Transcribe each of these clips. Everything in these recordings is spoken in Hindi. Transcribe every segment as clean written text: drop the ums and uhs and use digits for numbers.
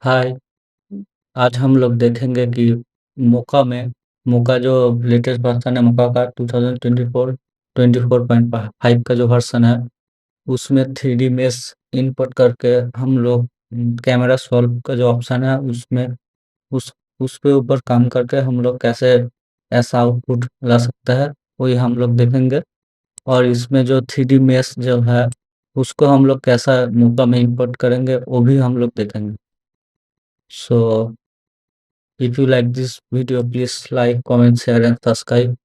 हाय। आज हम लोग देखेंगे कि मोका जो लेटेस्ट वर्जन है मोका का 2024 24.5 का जो वर्जन है उसमें 3D मेश इनपुट करके हम लोग कैमरा सॉल्व का जो ऑप्शन है उसमें उस उस पे ऊपर काम करके हम लोग कैसे ऐसा आउटपुट ला सकते हैं वही हम लोग देखेंगे। और इसमें जो 3D मेश जो है उसको हम लोग कैसा मोका में इनपुट करेंगे वो भी हम लोग देखेंगे। So if you like this video please like comment share and subscribe.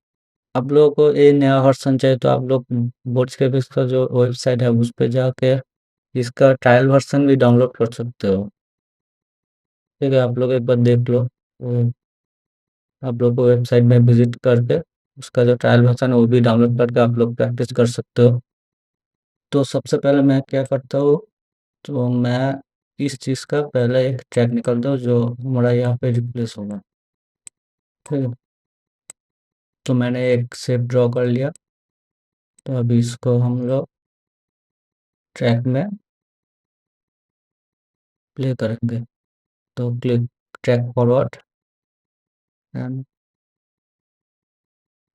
आप लोगों को ये नया वर्जन चाहिए तो आप लोग बोर्ड्स के का जो वेबसाइट है उस पे जाके इसका ट्रायल वर्जन भी डाउनलोड कर सकते हो। ठीक है, आप लोग एक बार देख लो। आप लोग को वेबसाइट में विजिट करके उसका जो ट्रायल वर्जन है वो भी डाउनलोड करके आप लोग प्रैक्टिस कर सकते हो। तो सबसे पहले मैं क्या करता हूँ, तो मैं इस चीज़ का पहले एक ट्रैक निकालता हूँ जो हमारा यहाँ पे रिप्लेस होगा। ठीक है, तो मैंने एक शेप ड्रॉ कर लिया। तो अभी इसको हम लोग ट्रैक में प्ले करेंगे। तो क्लिक ट्रैक फॉरवर्ड एंड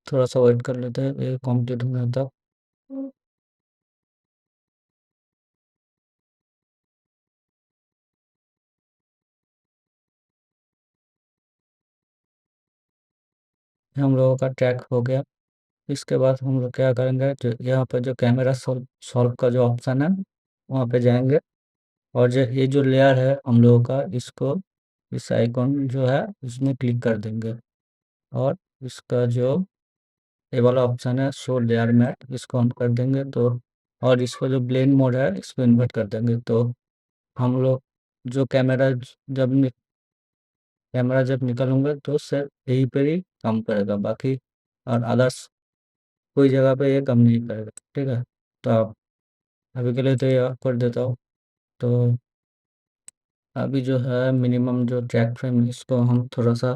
थोड़ा सा वेट कर लेते हैं ये कंप्लीट होने तक। हम लोगों का ट्रैक हो गया। इसके बाद हम लोग क्या करेंगे, जो यहाँ पर जो कैमरा सॉल्व सॉल्व का जो ऑप्शन है वहाँ पे जाएंगे। और जो ये जो लेयर है हम लोगों का इसको इस आइकॉन जो है इसमें क्लिक कर देंगे। और इसका जो ये वाला ऑप्शन है शो लेयर मैट इसको ऑन कर देंगे। तो और इसको जो ब्लेंड मोड है इसको इन्वर्ट कर देंगे। तो हम लोग जो कैमरा जब निकालूंगा तो सिर्फ यहीं पर ही काम करेगा, बाकी और अदर्स कोई जगह पे ये काम नहीं करेगा। ठीक है, तो आप अभी के लिए तो ये ऑफ कर देता हूँ। तो अभी जो है मिनिमम जो ट्रैक फ्रेम इसको हम थोड़ा सा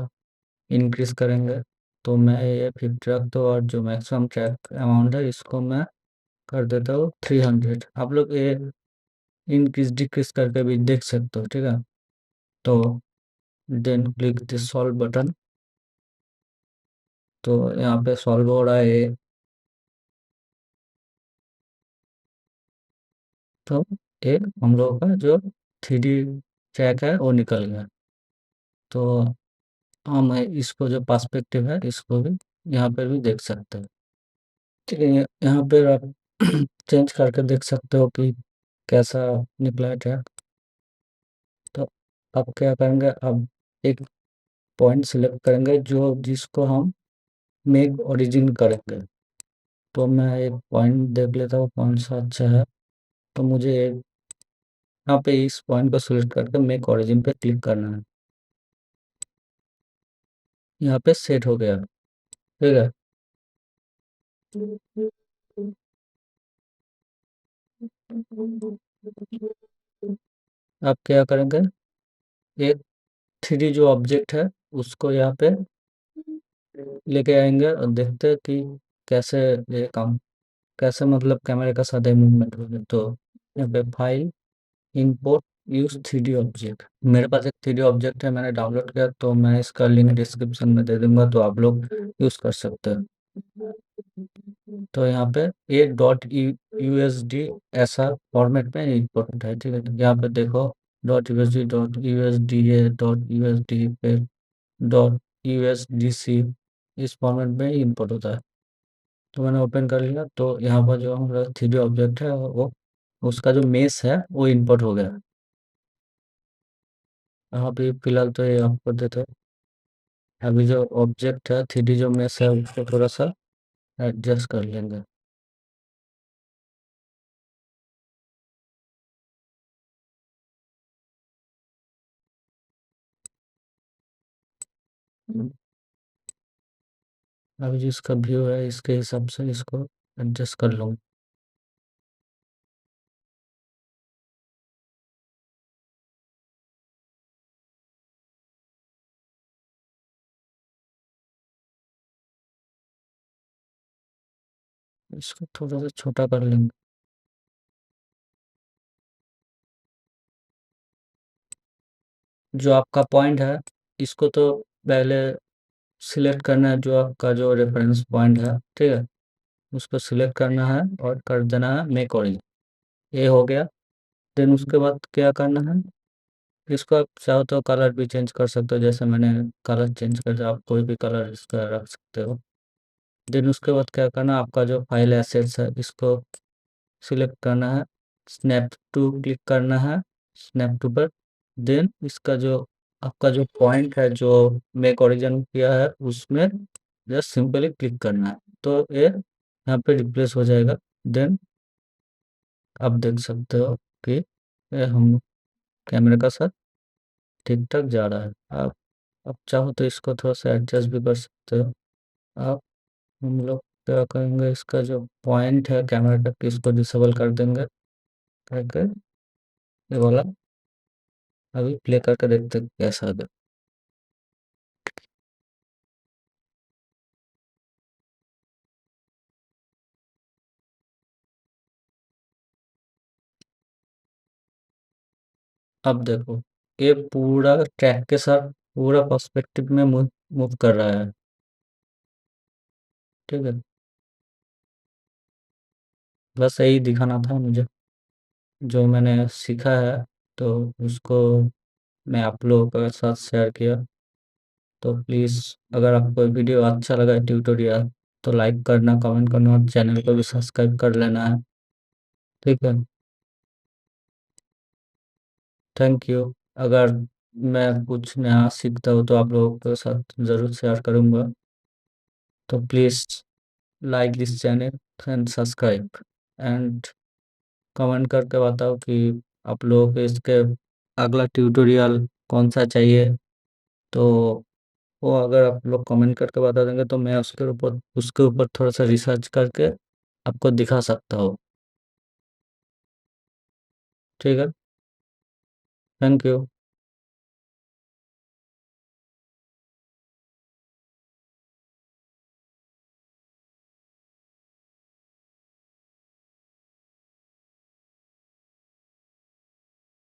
इंक्रीज करेंगे। तो मैं ये 50 रख दो और जो मैक्सिमम ट्रैक अमाउंट है इसको मैं कर देता हूँ 300। आप लोग ये इंक्रीज डिक्रीज करके भी देख सकते हो। ठीक है, तो then click this solve button. तो यहाँ पे सॉल्व हो रहा है ये। तो एक हम लोगों का जो 3D ट्रैक है वो निकल गया। तो हम इसको जो पर्सपेक्टिव है इसको भी यहाँ पर भी देख सकते हैं। ठीक है, यहाँ पर आप चेंज करके देख सकते हो कि कैसा निकला है ट्रैक। तो अब क्या करेंगे, अब एक पॉइंट सिलेक्ट करेंगे जो जिसको हम मेक ओरिजिन करेंगे। तो मैं एक पॉइंट देख लेता हूँ कौन सा अच्छा है। तो मुझे यहाँ पे इस पॉइंट को सिलेक्ट करके मेक ओरिजिन पे क्लिक करना है। यहाँ पे सेट हो गया। ठीक है, अब क्या करेंगे, एक 3D जो ऑब्जेक्ट है उसको यहाँ पे लेके आएंगे और देखते हैं कि कैसे ये काम कैसे मतलब कैमरे का साथ मूवमेंट होगा। तो यहाँ पे file import use 3D object, मेरे पास एक 3D ऑब्जेक्ट है मैंने डाउनलोड किया। तो मैं इसका लिंक डिस्क्रिप्शन में दे दूंगा तो आप लोग यूज कर सकते हैं। तो यहाँ पे ये डॉट यूएसडी ऐसा फॉर्मेट में इम्पोर्टेंट है। ठीक है, तो यहाँ पे देखो .usd पे .usdc इस फॉर्मेट में ही इम्पोर्ट होता है। तो मैंने ओपन कर लिया। तो यहाँ पर जो हमारा 3D ऑब्जेक्ट है वो उसका जो मेस है वो इम्पोर्ट हो गया। यहाँ पे फिलहाल तो ये ऑफ कर देते हैं। अभी जो ऑब्जेक्ट है 3D जो मेस है उसको थोड़ा सा एडजस्ट कर लेंगे। अभी जिसका व्यू है इसके हिसाब से इसको एडजस्ट कर लूँगा। इसको थोड़ा सा छोटा कर लेंगे। जो आपका पॉइंट है, इसको तो पहले सिलेक्ट करना है, जो आपका जो रेफरेंस पॉइंट है, ठीक है? उसको सिलेक्ट करना है और कर देना है मेक ओरिजिन। ये हो गया। देन उसके बाद क्या करना है, इसको आप चाहो तो कलर भी चेंज कर सकते हो, जैसे मैंने कलर चेंज कर दिया, आप कोई भी कलर इसका रख सकते हो। देन उसके बाद क्या करना, आपका जो फाइल एसेट्स है इसको सिलेक्ट करना है, स्नैप टू क्लिक करना है, स्नैप टू पर। देन इसका जो आपका जो पॉइंट है जो मेक ओरिजिन किया है उसमें जस्ट सिंपली क्लिक करना है, तो ये यहाँ पे रिप्लेस हो जाएगा। देन आप देख सकते हो कि ये हम कैमरे का साथ ठीक ठाक जा रहा है। आप चाहो तो इसको थोड़ा सा एडजस्ट भी कर सकते हो। आप हम लोग क्या करेंगे, इसका जो पॉइंट है कैमरा का इसको डिसेबल कर देंगे करके। ये वाला अभी प्ले करके देखते हैं कैसा है। अब देखो, ये पूरा ट्रैक के साथ पूरा पर्सपेक्टिव में मूव मूव कर रहा है, ठीक है? बस यही दिखाना था मुझे, जो मैंने सीखा है तो उसको मैं आप लोगों के साथ शेयर किया। तो प्लीज़, अगर आपको वीडियो अच्छा लगा ट्यूटोरियल, तो लाइक करना, कमेंट करना और चैनल को भी सब्सक्राइब कर लेना है, ठीक है? Thank you. अगर मैं कुछ नया सीखता हूँ तो आप लोगों के साथ ज़रूर शेयर करूँगा। तो please like this channel and subscribe and comment करके बताओ कि आप लोगों को इसके अगला ट्यूटोरियल कौन सा चाहिए। तो वो अगर आप लोग कमेंट करके बता देंगे तो मैं उसके ऊपर थोड़ा सा रिसर्च करके आपको दिखा सकता हूँ, ठीक है? Thank you.